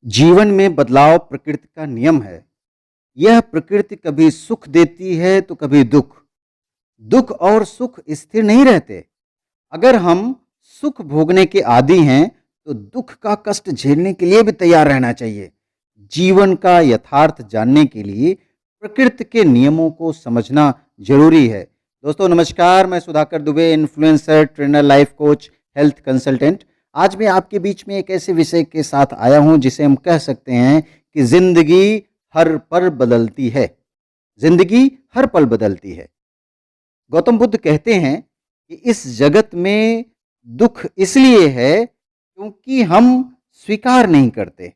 जीवन में बदलाव प्रकृति का नियम है। यह प्रकृति कभी सुख देती है तो कभी दुख। दुख और सुख स्थिर नहीं रहते। अगर हम सुख भोगने के आदी हैं तो दुख का कष्ट झेलने के लिए भी तैयार रहना चाहिए। जीवन का यथार्थ जानने के लिए प्रकृति के नियमों को समझना जरूरी है। दोस्तों नमस्कार, मैं Sudhakar Dubey, influencer, trainer, life coach, health consultant. आज मैं आपके बीच में एक ऐसे विषय के साथ आया हूं जिसे हम कह सकते हैं कि जिंदगी हर पल बदलती है। जिंदगी हर पल बदलती है। गौतम बुद्ध कहते हैं कि इस जगत में दुख इसलिए है क्योंकि हम स्वीकार नहीं करते।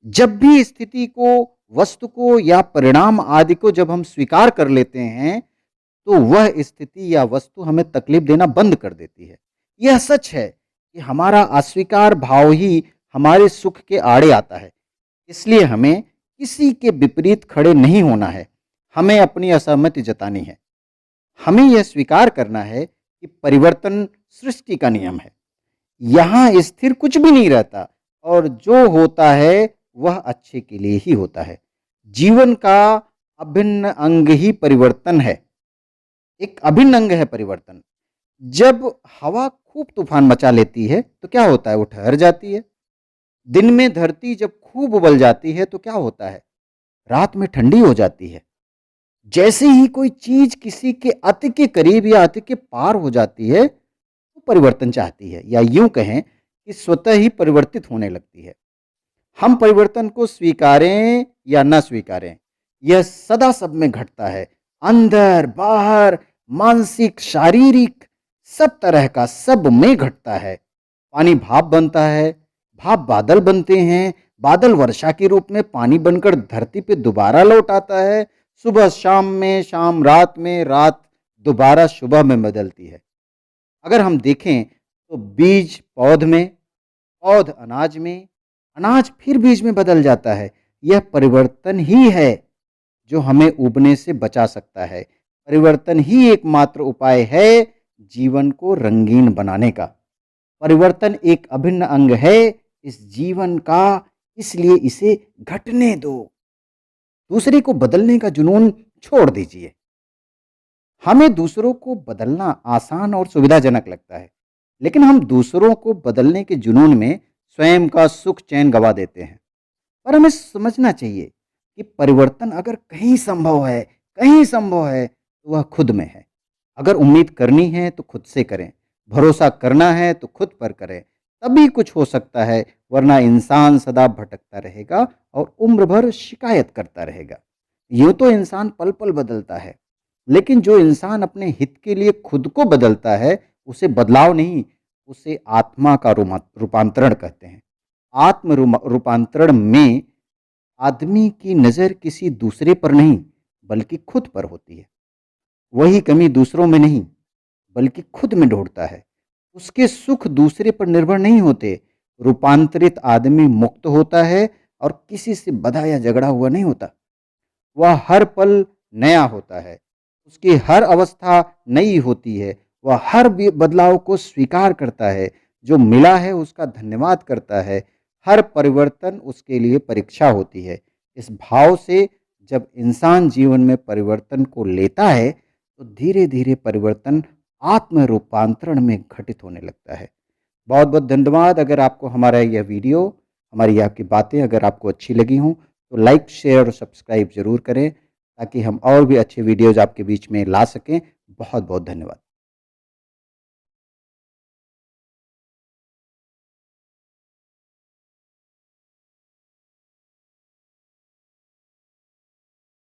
जब भी स्थिति को, वस्तु को या परिणाम आदि को जब हम स्वीकार कर लेते हैं तो वह स्थिति या वस्तु हमें तकलीफ देना बंद कर देती है। यह सच है कि हमारा अस्वीकार भाव ही हमारे सुख के आड़े आता है। इसलिए हमें किसी के विपरीत खड़े नहीं होना है। हमें अपनी असहमति जतानी है। हमें यह स्वीकार करना है कि परिवर्तन सृष्टि का नियम है। यहाँ स्थिर कुछ भी नहीं रहता और जो होता है वह अच्छे के लिए ही होता है। जीवन का अभिन्न अंग ही परिवर्तन है। एक अभिन्न अंग है परिवर्तन। जब हवा खूब तूफान मचा लेती है तो क्या होता है? वो ठहर जाती है। दिन में धरती जब खूब उबल जाती है तो क्या होता है? रात में ठंडी हो जाती है। जैसे ही कोई चीज किसी के अति के करीब या अति के पार हो जाती है तो परिवर्तन चाहती है, या यूं कहें कि स्वतः ही परिवर्तित होने लगती है। हम परिवर्तन को स्वीकारें या न स्वीकारें, यह सदा सब में घटता है। अंदर बाहर, मानसिक, शारीरिक, सब तरह का, सब में घटता है। पानी भाप बनता है, भाप बादल बनते हैं, बादल वर्षा के रूप में पानी बनकर धरती पे दोबारा लौट आता है। सुबह शाम में, शाम रात में, रात दोबारा सुबह में बदलती है। अगर हम देखें तो बीज पौध में, पौध अनाज में, अनाज फिर बीज में बदल जाता है। यह परिवर्तन ही है जो हमें उबने से बचा सकता है। परिवर्तन ही एकमात्र उपाय है जीवन को रंगीन बनाने का। परिवर्तन एक अभिन्न अंग है इस जीवन का, इसलिए इसे घटने दो। दूसरे को बदलने का जुनून छोड़ दीजिए। हमें दूसरों को बदलना आसान और सुविधाजनक लगता है, लेकिन हम दूसरों को बदलने के जुनून में स्वयं का सुख चैन गवा देते हैं। पर हमें समझना चाहिए कि परिवर्तन अगर कहीं संभव है तो वह खुद में है। अगर उम्मीद करनी है तो खुद से करें, भरोसा करना है तो खुद पर करें, तभी कुछ हो सकता है। वरना इंसान सदा भटकता रहेगा और उम्र भर शिकायत करता रहेगा। यूं तो इंसान पल पल बदलता है, लेकिन जो इंसान अपने हित के लिए खुद को बदलता है उसे बदलाव नहीं, उसे आत्मा का रूपांतरण कहते हैं। आत्म रूपांतरण में आदमी की नज़र किसी दूसरे पर नहीं बल्कि खुद पर होती है। वही कमी दूसरों में नहीं बल्कि खुद में ढूंढता है। उसके सुख दूसरे पर निर्भर नहीं होते। रूपांतरित आदमी मुक्त होता है और किसी से बंधा या झगड़ा हुआ नहीं होता। वह हर पल नया होता है। उसकी हर अवस्था नई होती है। वह हर बदलाव को स्वीकार करता है। जो मिला है उसका धन्यवाद करता है। हर परिवर्तन उसके लिए परीक्षा होती है। इस भाव से जब इंसान जीवन में परिवर्तन को लेता है तो धीरे धीरे परिवर्तन आत्म रूपांतरण में घटित होने लगता है। बहुत बहुत धन्यवाद। अगर आपको हमारा यह वीडियो, हमारी आपकी बातें अगर आपको अच्छी लगी हों तो लाइक, शेयर और सब्सक्राइब जरूर करें ताकि हम और भी अच्छे वीडियोज़ आपके बीच में ला सकें। बहुत बहुत धन्यवाद।